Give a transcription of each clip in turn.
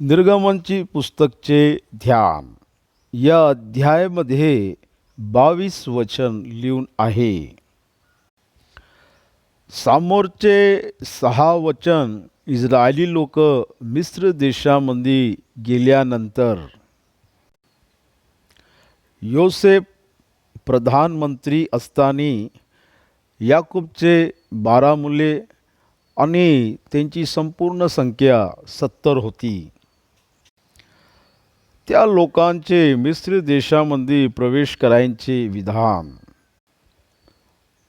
निर्गमनची पुस्तकचे ध्यान या अध्यायामध्ये 22 वचन लिहून आहे. समोरचे 6 वचन इस्रायली लोक मिस्र देशामध्ये गेल्यानंतर योसेफ प्रधानमंत्री असताना याकूबचे 12 मुले आणि त्यांची संपूर्ण संख्या 70 होती. त्या लोकांचे मिस्र देशामध्ये प्रवेश करायचे विधान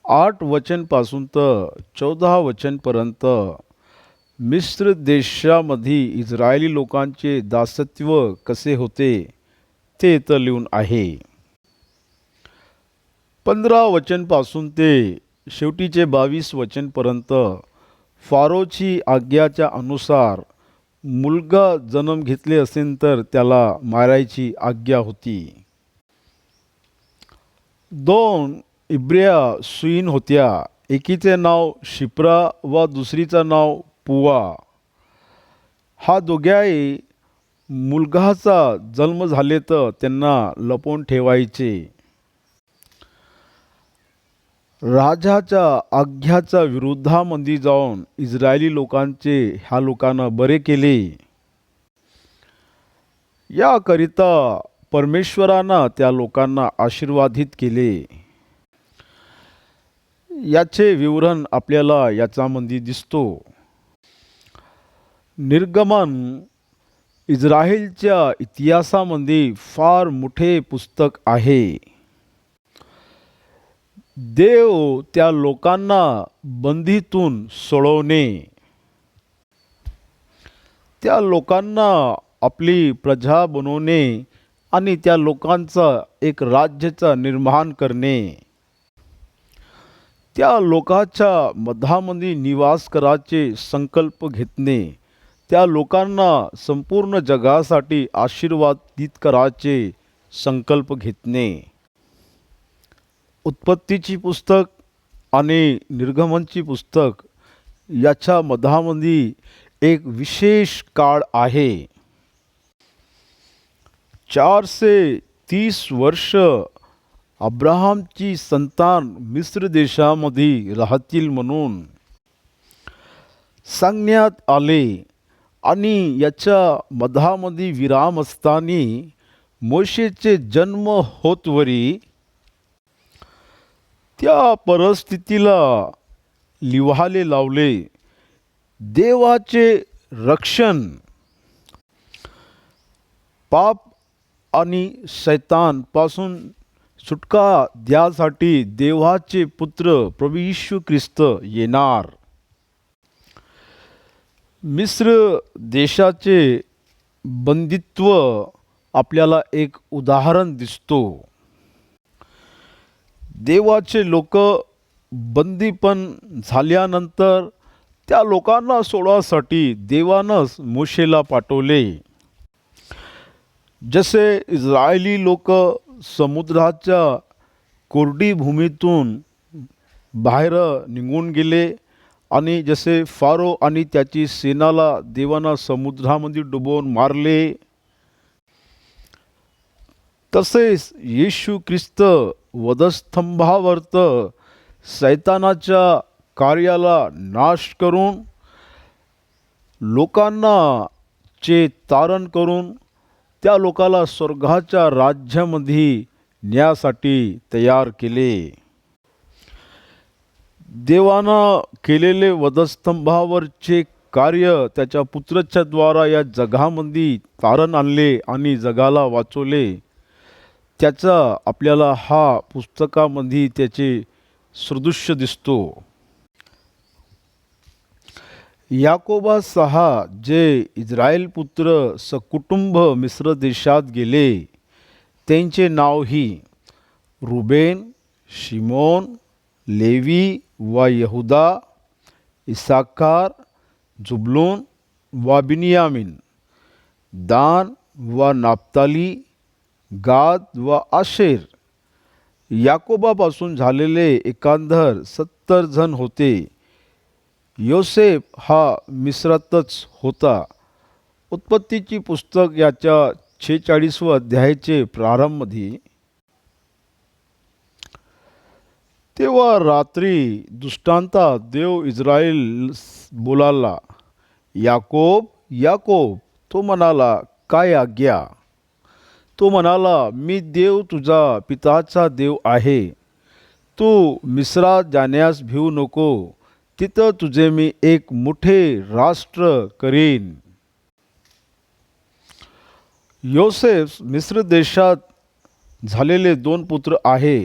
8 वचनपासून तर 14 वचनपर्यंत मिस्र देशामध्ये इस्रायली लोकांचे दासत्व कसे होते ते इथं लिहून आहे. 15 वचनपासून ते शेवटीचे 22 वचनपर्यंत फारोची आज्ञाच्या अनुसार मुलगा जन्म घेतले असेल तर त्याला मारायची आज्ञा होती. 2 इब्रिया सुईण होत्या. एकीचे नाव शिप्रा व दुसरीचं नाव पुवा. हा दोघाही मुलगाचा जन्म झाले तर त्यांना लपवून ठेवायचे. राजाच्या आज्ञाच्या विरोधामध्ये जाऊन इस्रायली लोकांचे ह्या लोकांना बरे केले. याकरिता परमेश्वरानं त्या लोकांना आशीर्वादित केले. याचे विवरण आपल्याला याच्यामध्ये दिसतो. निर्गमन इस्रायलच्या इतिहासामध्ये फार मोठे पुस्तक आहे. देव त्या लोकांना बंदीतून सोडवणे, त्या लोकांना आपली प्रजा बनवणे आणि त्या लोकांचा एक राज्याचं निर्माण करणे, त्या लोकांच्या मधामध्ये निवास करायचे संकल्प घेतणे, त्या लोकांना संपूर्ण जगासाठी आशीर्वादित करायचे संकल्प घेतणे. उत्पत्तीची पुस्तक आणि निर्गमनची पुस्तक याच्या मधामध्ये एक विशेष काळ आहे. 430 वर्ष अब्राहमची संतान मिस्र देशामध्ये राहतील म्हणून सांगण्यात आले आणि याच्या मधामध्ये विराम असताना मोशेचे जन्म होतवरी त्या परिस्थितीला लिहायला लावले. देवाचे रक्षण, पाप आणि शैतानपासून सुटका द्यासाठी देवाचे पुत्र प्रभू येशू ख्रिस्त येणार. मिस्र देशाचे बंदित्व आपल्याला एक उदाहरण दिसतो. देवाचे लोक बंदीपण झाल्यानंतर त्या लोकांना सोडवासाठी देवानंच मोशेला पाठवले. जसे इस्रायली लोक समुद्राच्या कोरडी भूमीतून बाहेर निघून गेले आणि जसे फारो आणि त्याची सेनाला देवानं समुद्रामध्ये डुबवून मारले, तसेच येशू ख्रिस्त वधस्तंभावर्त शैतानाच्या कार्याला नाश करून लोकांना चे तारण करून त्या लोकाला स्वर्गाच्या राज्यामध्ये न्यायासाठी तयार केले. देवानं केलेले वधस्तंभावरचे कार्य त्याच्या पुत्राच्या द्वारा या जगामध्ये तारण आणले आणि जगाला वाचवले. त्याचा आपल्याला हा पुस्तकामध्ये त्याचे सदृश्य दिसतो. याकोबासह जे इस्रायल पुत्र सकुटुंब मिस्र देशात गेले त्यांचे नाव ही रुबेन, शिमोन, लेवी व यहुदा, इसाकार, जुबलून व बिनियामीन, दान व नाप्ताली, गाद व आशेर. याकोबापासून झालेले एकंदर 70 जण होते. योसेफ हा मिस्रातच होता. उत्पत्तीची पुस्तक याच्या 46व्या अध्यायाचे प्रारंभमध्ये, तेव्हा रात्री दृष्टांतात देव इस्रायल बोलाला, याकोब याकोब. तो म्हणाला, काय आज्ञा? तो म्हणाला, मी देव तुझा पिताचा देव आहे. तू मिस्रात जाण्यास भिवू नको. तिथं तुझे मी एक मोठे राष्ट्र करीन. योसेफ मिस्र देशात झालेले 2 पुत्र आहे.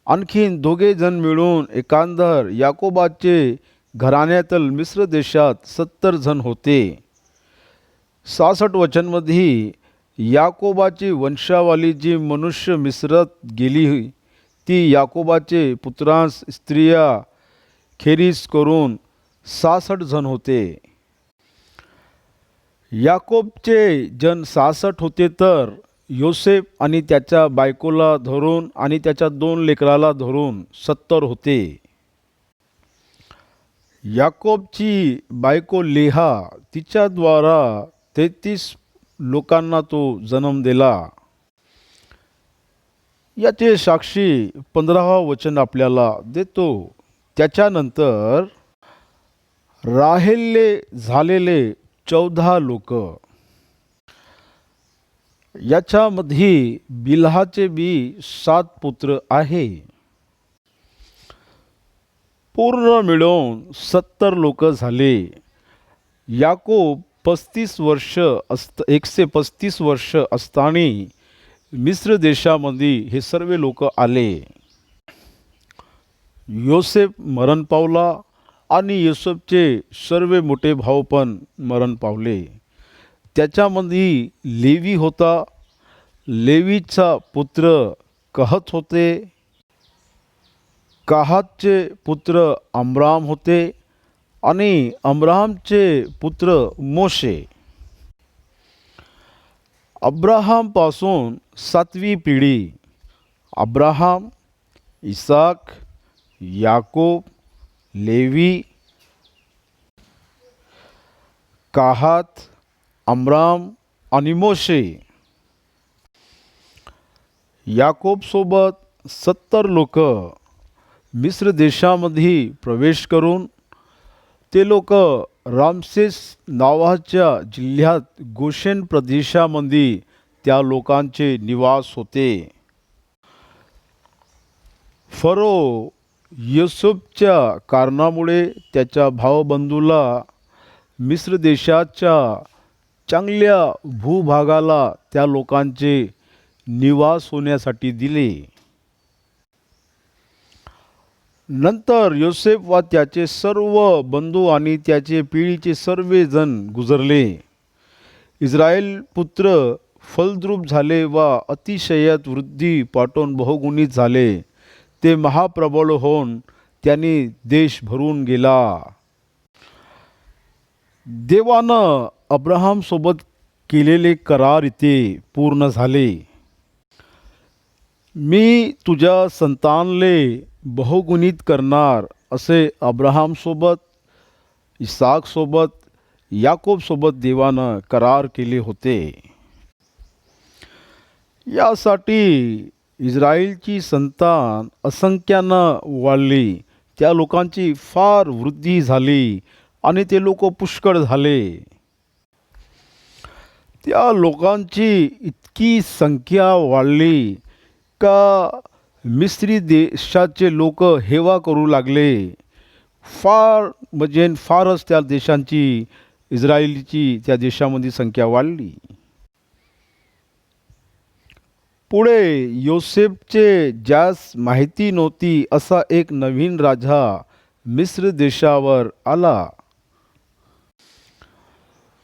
आणखीन 2 जण मिळून एकंदर याकोबाचे घराण्यातील मिस्र देशात 70 जण होते. 66 वचनमध्ये याकोबाची वंशावली जी मनुष्य मिस्रात गेली ती याकोबाचे पुत्रांस स्त्रिया खेरीज करून 66 जण होते. याकोबचे जन 66 होते, तर योसेफ आणि त्याच्या बायकोला धरून आणि त्याच्या 2 लेकराला धरून 70 होते. याकोबची बायको लेहा, तिच्याद्वारा 33 लोकांना तो जन्म दिला. याचे साक्षी 15वा वचन आपल्याला देतो. त्याच्यानंतर राहेलले झालेले 14 लोक. याच्यामध्ये बिल्हाचे बी 7 पुत्र आहे. पूर्ण मिळून 70 लोक झाले. याकोब 135 वर्ष असताना मिस्र देशामध्ये हे सर्व लोक आले. योसेफ मरण पावला आणि योसेफचे सर्व मोठे भाऊ पण मरण पावले. त्याच्यामध्ये लेवी होता. लेवीचा पुत्र कहत होते. कहातचे पुत्र अमराम होते आणि अमरामचे पुत्र मोशे. अब्राहामपासून 7वी पिढी. अब्राहाम, इसाक, याकोब, लेवी, कहात, अमराम आणि मोशे. याकोबसोबत 70 लोक मिस्र देशामध्ये प्रवेश करून ते लोक रामसेस नावाच्या जिल्ह्यात गोशेन प्रदेशामध्ये त्या लोकांचे निवास होते. फरो युसुफच्या कारणामुळे त्याच्या भावबंधूला मिस्र देशाच्या चांगल्या भूभागाला त्या लोकांचे निवास होण्यासाठी दिले. नंतर योसेफ व त्याचे सर्व बंधू आणि त्याचे पिढीचे सर्वजण गुजरले. इस्रायल पुत्र फलद्रूप झाले व अतिशयात वृद्धी पाठवून बहुगुणित झाले. ते महाप्रबळ होऊन त्यांनी देश भरून गेला. देवानं अब्राहामसोबत केलेले करार इथे पूर्ण झाले. मी तुझ्या संतानले बहुगुणित करणार असे अब्राहामसोबत, इसाकसोबत, याकोबसोबत देवानं करार केले होते. यासाठी इस्रायलची संतान असंख्यानं वाढली. त्या लोकांची फार वृद्धी झाली आणि ते लोक पुष्कळ झाले. त्या लोकांची इतकी संख्या वाढली का मिस्री देशाचे लोक हेवा करू लागले. फारच त्या देशांची, इस्रायलीची त्या देशामध्ये संख्या वाढली. पुढे योसेफचे ज्यास माहिती नव्हती असा एक नवीन राजा मिस्र देशावर आला.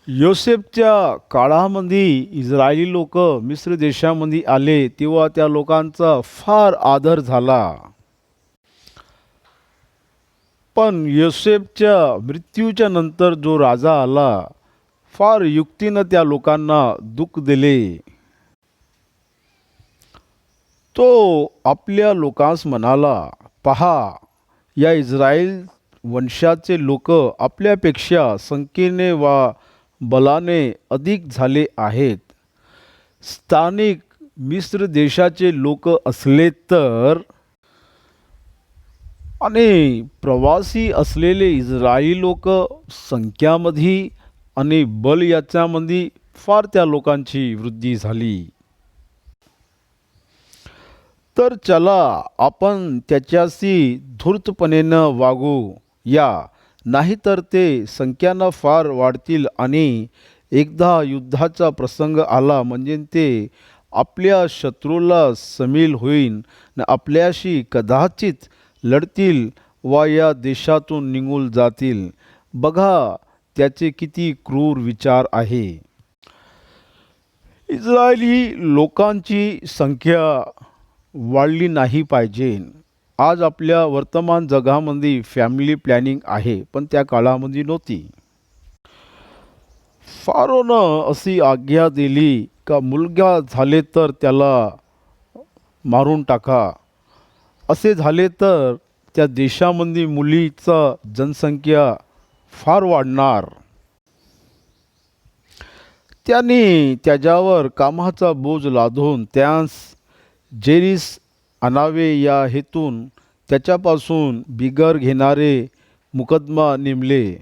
योसेफच्या काळामध्ये इस्रायली लोक मिस्र देशामध्ये आले तेव्हा त्या लोकांचा फार आदर झाला. पण योसेफच्या मृत्यूच्या नंतर जो राजा आला फार युक्तीनं त्या लोकांना दुःख दिले. तो आपल्या लोकांस म्हणाला, पहा, या इस्रायल वंशाचे लोक आपल्यापेक्षा संख्येने वा बलाने अधिक झाले आहेत. स्थानिक मिस्र देशाचे लोक असले तर आणि प्रवासी असलेले इस्रायली लोक संख्यामध्ये आणि बल याच्यामध्ये फार त्या लोकांची वृद्धी झाली. तर चला आपण त्याच्याशी धूर्तपणेनं वागू या, नाहीतर ते संख्यानं फार वाढतील आणि एकदा युद्धाचा प्रसंग आला म्हणजे ते आपल्या शत्रूला समील होईन न आपल्याशी कदाचित लढतील वा या देशातून निघून जातील. बघा त्याचे किती क्रूर विचार आहे. इस्रायली लोकांची संख्या वाढली नाही पाहिजे. आज आपल्या वर्तमान जगामध्ये फॅमिली प्लॅनिंग आहे, पण त्या काळामध्ये नव्हती. फारोनं अशी आज्ञा दिली का मुलगा झाले तर त्याला मारून टाका. असे झाले तर त्या देशामध्ये मुलीचा जनसंख्या फार वाढणार. त्यांनी त्याच्यावर कामाचा बोज लादून त्यास जेरीस आणावे या हेतून त्याच्यापासून बिगर घेणारे मुकदमा नेमले.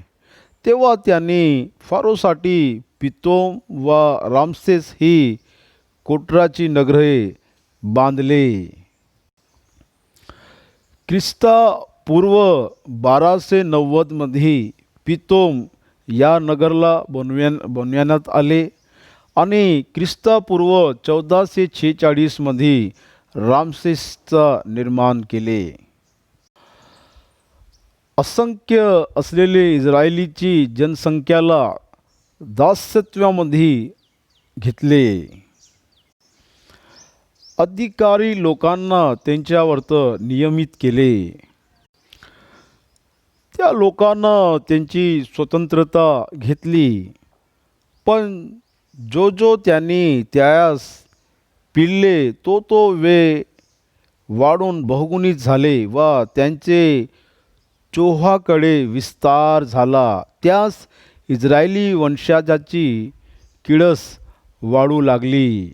तेव्हा त्यांनी फारोसाठी पितोम व रामसेस ही कोटराची नगरे बांधले. ख्रिस्तापूर्व 1290 पितोम या नगरला बनवण्यात आले आणि ख्रिस्तापूर्व 1446 रामसेसचा निर्माण केले. असंख्य असलेले इस्रायलीची जनसंख्याला दास्यत्वामध्ये घेतले. अधिकारी लोकांना त्यांच्यावर नियमित केले. त्या लोकांना त्यांची स्वतंत्रता घेतली, पण जो त्यांनी त्यास पिळले तो वेळ वाढून बहुगुणित झाले व त्यांचे चोहाकडे विस्तार झाला. त्यास इस्रायली वंशजाची किळस वाढू लागली.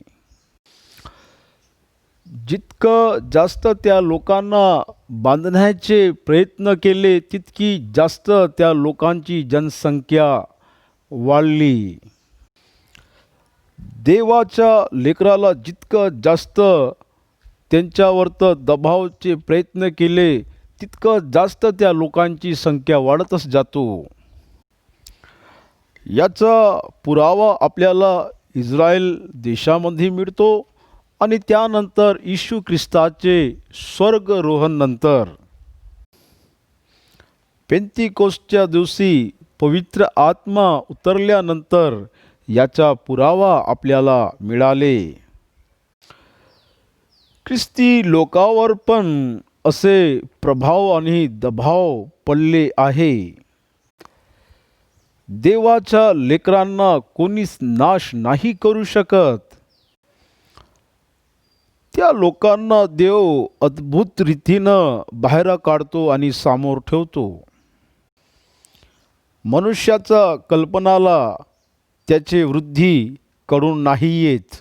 जितकं जास्त त्या लोकांना बांधण्याचे प्रयत्न केले तितकी जास्त त्या लोकांची जनसंख्या वाढली. देवाच्या लेकराला जितकं जास्त त्यांच्यावर दबावाचे प्रयत्न केले तितकं जास्त त्या लोकांची संख्या वाढतच जातो. याचा पुरावा आपल्याला इस्रायल देशामध्ये मिळतो आणि त्यानंतर येशू ख्रिस्ताचे स्वर्गरोहण नंतर पेंतिकोस्टच्या दिवशी पवित्र आत्मा उतरल्यानंतर याचा पुरावा आपल्याला मिळाले. ख्रिस्ती लोकांवर पण असे प्रभाव आणि दबाव पडले आहे. देवाच्या लेकरांना कोणीच नाश नाही करू शकत. त्या लोकांना देव अद्भुत रीतीनं बाहेर काढतो आणि समोर ठेवतो. मनुष्याचा कल्पनाला त्याचे वृद्धी कडून नाही येत.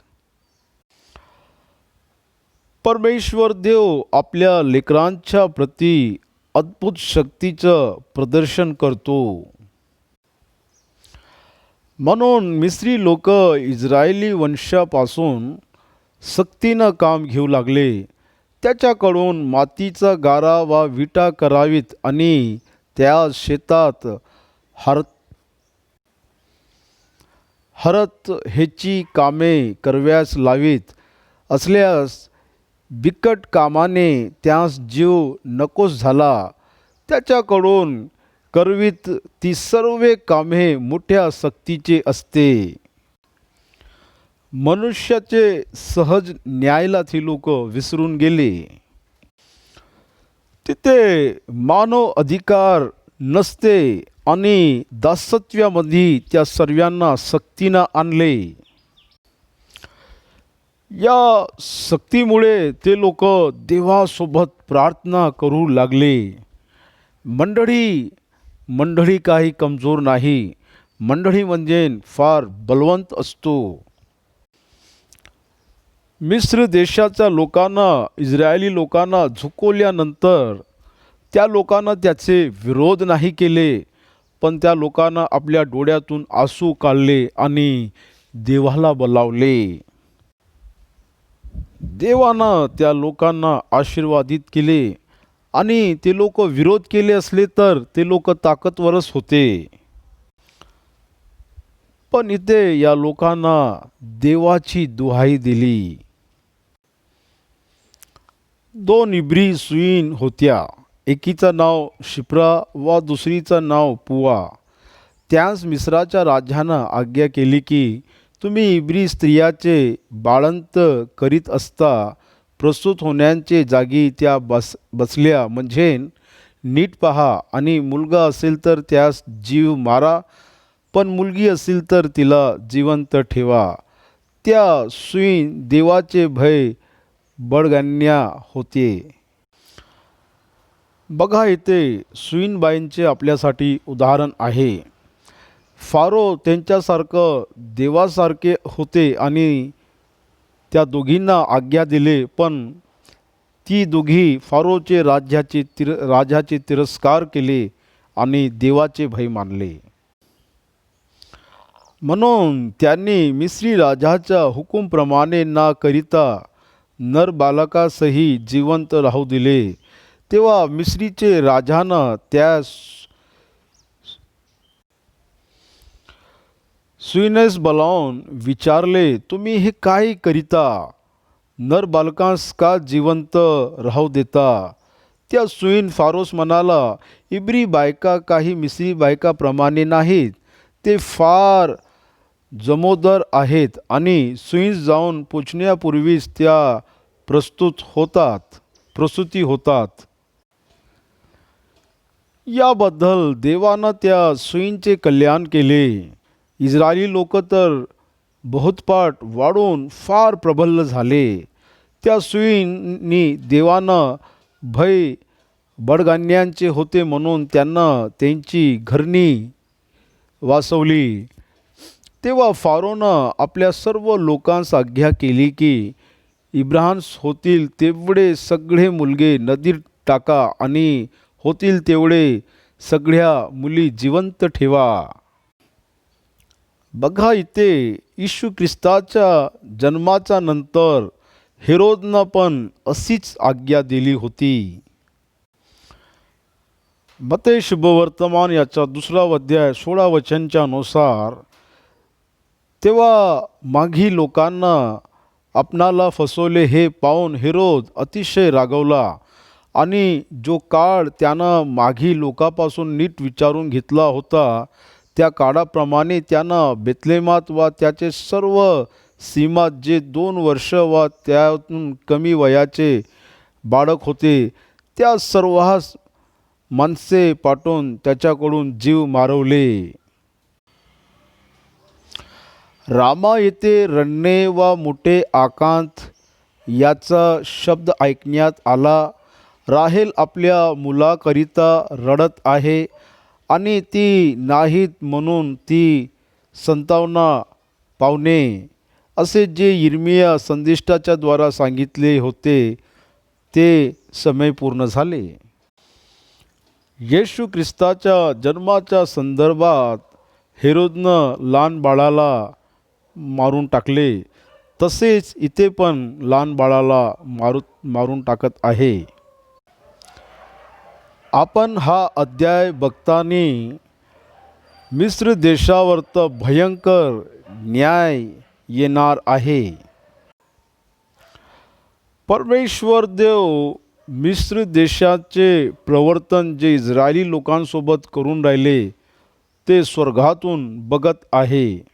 परमेश्वर देव आपल्या लेकरांच्या प्रती अद्भुत शक्तीचं प्रदर्शन करतो. म्हणून मिस्री लोक इस्रायली वंशापासून सक्तीनं काम घेऊ लागले. त्याच्याकडून मातीचा गारा वा विटा करावीत आणि त्या शेतात हरत ह्याची कामे करव्यास लावीत असल्यास बिकट कामाने त्यास जीव नकोस झाला. त्याच्याकडून करवीत ती सर्व कामे मोठ्या सक्तीचे असते. मनुष्याचे सहज न्यायला ती लोक विसरून गेले. तिथे मानव अधिकार नसते आणि दासत्वामध्ये त्या सर्वांना सक्तीनं आणले. या सक्तीमुळे ते लोक देवासोबत प्रार्थना करू लागले. मंडळी काही कमजोर नाही, मंडळी म्हणजे फार बलवंत असतो. मिस्र देशाच्या लोकांना इस्रायली लोकांना झुकवल्यानंतर त्या लोकांना त्याचे विरोध नाही केले, पण त्या लोकांना आपल्या डोळ्यातून आसू काढले आणि देवाला बोलावले. देवानं त्या लोकांना आशीर्वादित केले आणि ते लोक विरोध केले असले तर ते लोक ताकदवरच होते. पण इथे या लोकांना देवाची दुहाई दिली. दोन इब्री सुईण होत्या. एकीचं नाव शिप्रा व दुसरीचं नाव पुआ. त्यास मिस्राच्या राजानं आज्ञा केली की तुम्ही इब्री स्त्रियाचे बाळंत करीत असता प्रसूत होण्याचे जागी त्या बसल्या म्हणजे नीट पहा, आणि मुलगा असेल तर त्यास जीव मारा, पण मुलगी असेल तर तिला जिवंत ठेवा. त्या सुईण देवाचे भय बळगण्या होते. बघा, इथे सुईणबाईंचे आपल्यासाठी उदाहरण आहे. फारो त्यांच्यासारखं देवासारखे होते आणि त्या दोघींना आज्ञा दिले, पण ती दोघी फारोचे राजाचे तिरस्कार केले आणि देवाचे भय मानले. म्हणून त्यांनी मिस्री राजाच्या हुकूमप्रमाणे ना करिता नर बालकासही जिवंत राहू दिले. तेव्हा मिस्रीचे राजानं त्या सुईणेस बोलावून विचारले, तुम्ही हे काय करिता? नर बालकांस का जिवंत राहू देता? त्या सुईण फारोस म्हणाला, इब्री बायका काही मिस्री बायकाप्रमाणे नाहीत, ते फार जमोदर आहेत आणि सुईण जाऊन पोचण्यापूर्वीच त्या प्रसूती होतात. याबद्दल देवानं त्या सुईणचे कल्याण केले. इस्रायली लोक तर बहुतपाट वाढून फार प्रबल झाले. त्या सुईणी देवानं भय बळगण्याचे होते म्हणून त्यांना त्यांची घरणी वाचवली. तेव्हा फारोनं आपल्या सर्व लोकांस आज्ञा केली की इब्राहांस होतील तेवढे सगळे मुलगे नदीत टाका आणि होतील तेवढे सगळ्या मुली जिवंत ठेवा. बघा, इथे येशू ख्रिस्ताच्या जन्माच्या नंतर हेरोदनं पण अशीच आज्ञा दिली होती. मत्ते शुभवर्तमान याचा 2 अध्याय 16 वचनच्या नुसार, तेव्हा माघी लोकांना आपणाला फसवले हे पाहून हेरोद अतिशय रागवला आणि जो काळ त्यानं माघी लोकांपासून नीट विचारून घेतला होता त्या काळाप्रमाणे त्यानं बेतलेमात व त्याचे सर्व सीमात जे 2 वर्ष व त्यातून कमी वयाचे बाळक होते त्या सर्वांस माणसे पाठवून त्याच्याकडून जीव मारवले. रामा येथे रडणे व मोठे आकांत याचा शब्द ऐकण्यात आला. राहेल आपल्या मुलाकरिता रडत आहे आणि ती नाहीत म्हणून ती संतावना पावणे, असे जे यिर्मिया संदेष्टाच्या द्वारा सांगितले होते ते समय पूर्ण झाले. येशू ख्रिस्ताच्या जन्माच्या संदर्भात हेरोदनं लहान बाळाला मारून टाकले, तसेच इथे पण लहान बाळाला मारून टाकत आहे. आपण हा अध्याय बघताना मिस्र देशावर भयंकर न्याय येणार आहे. परमेश्वर देव मिस्र देशाचे प्रवर्तन जे इस्रायली लोकांसोबत करून राहिले ते स्वर्गातून बघत आहे.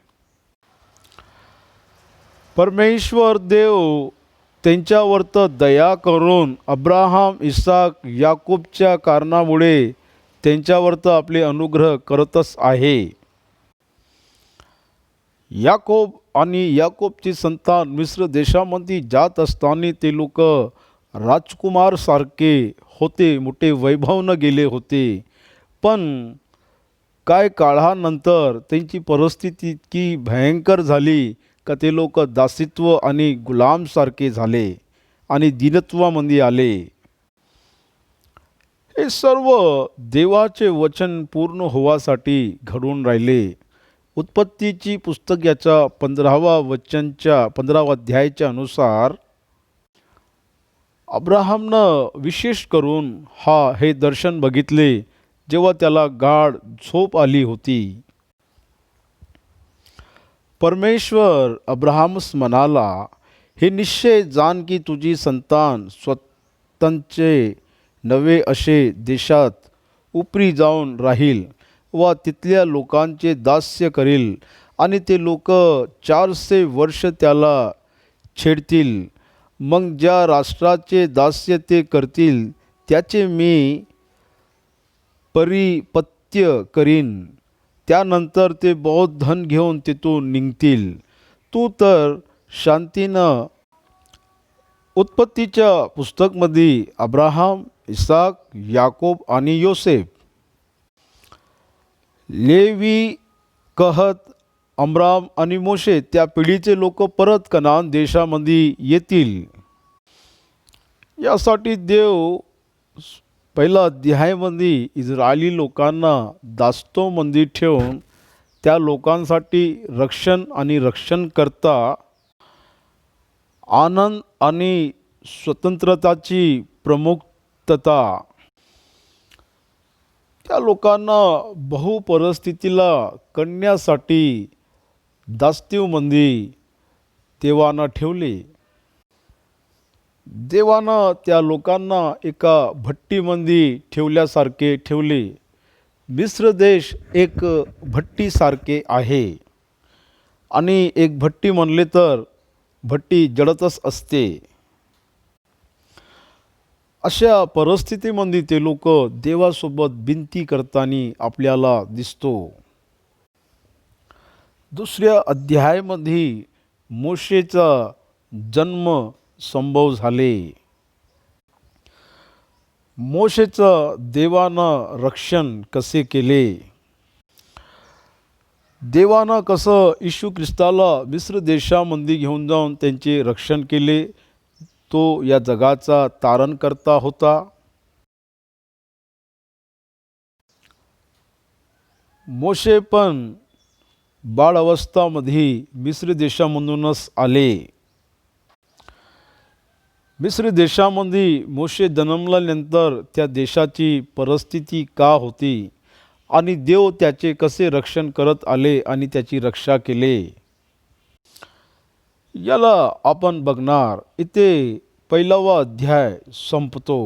परमेश्वर देव त्यांच्यावर दया करून अब्राहम, इसाक, याकूबच्या कारणामुळे त्यांच्यावर आपले अनुग्रह करतच आहे. याकूब आणि याकूबची संतान मिस्र देशामध्ये जात असताना ते लोक राजकुमार सारखे होते, मोठे वैभवनं गेले होते. पण काय काळानंतर त्यांची परिस्थिती इतकी भयंकर झाली का ते लोक दासित्व आणि गुलामसारखे झाले आणि दीनत्वामध्ये आले. हे सर्व देवाचे वचन पूर्ण होवासाठी घडून राहिले. उत्पत्तीची पुस्तक याच्या 15 अध्यायाच्या अनुसार अब्राहामनं विशेष करून हे दर्शन बघितले जेव्हा त्याला गाढ झोप आली होती. परमेश्वर अब्राहामस म्हणाला, हे निश्चय जाण की तुझी संतान स्वतंचे नवे असे देशात उपरी जाऊन राहील व तिथल्या लोकांचे दास्य करील आणि ते लोक 400 वर्ष त्याला छेडतील. मग ज्या राष्ट्राचे दास्य ते करतील त्याचे मी परिपत्य करीन. त्यानंतर ते बहुत धन घेऊन तिथून निघतील. तू तर शांतीनं उत्पत्तीच्या पुस्तकमध्ये अब्राहाम, इसाक, याकोब आणि योसेफ, लेवी, कहत, अमराम आणि मोशे त्या पिढीचे लोक परत कनान देशामध्ये येतील. यासाठी देव पहिला अध्यायामध्ये इस्रायली लोकांना दास्तोमध्ये ठेवून त्या लोकांसाठी रक्षण आणि रक्षणकर्ता, आनंद आणि स्वतंत्रताची प्रमुखता, त्या लोकांना बहुपरिस्थितीला करण्यासाठी दास्तीमध्ये देवानं ठेवले. देवानं त्या लोकांना एका भट्टीमध्ये ठेवल्यासारखे ठेवले. मिस्र देश एक भट्टीसारखे आहे आणि एक भट्टी म्हणले तर भट्टी जळतच असते. अशा परिस्थितीमध्ये ते लोक देवासोबत विनंती करताना आपल्याला दिसतो. दुसऱ्या अध्यायामध्ये मोशेचा जन्म संभव झाले. मोशेचं देवानं रक्षण कसे केले, देवानं कसं येशू ख्रिस्ताला मिस्र देशामध्ये घेऊन जाऊन त्यांचे रक्षण केले. तो या जगाचा तारणकर्ता होता. मोशे पण बाळावस्थामध्ये मिस्र देशामधूनच आले. मिस्र देशामध्ये मोशे जन्मल्यानंतर त्या देशाची परिस्थिती का होती आणि देव त्याचे कसे रक्षण करत आले आणि त्याची रक्षा केले, याला आपण बघणार. इथे 1वा अध्याय संपतो.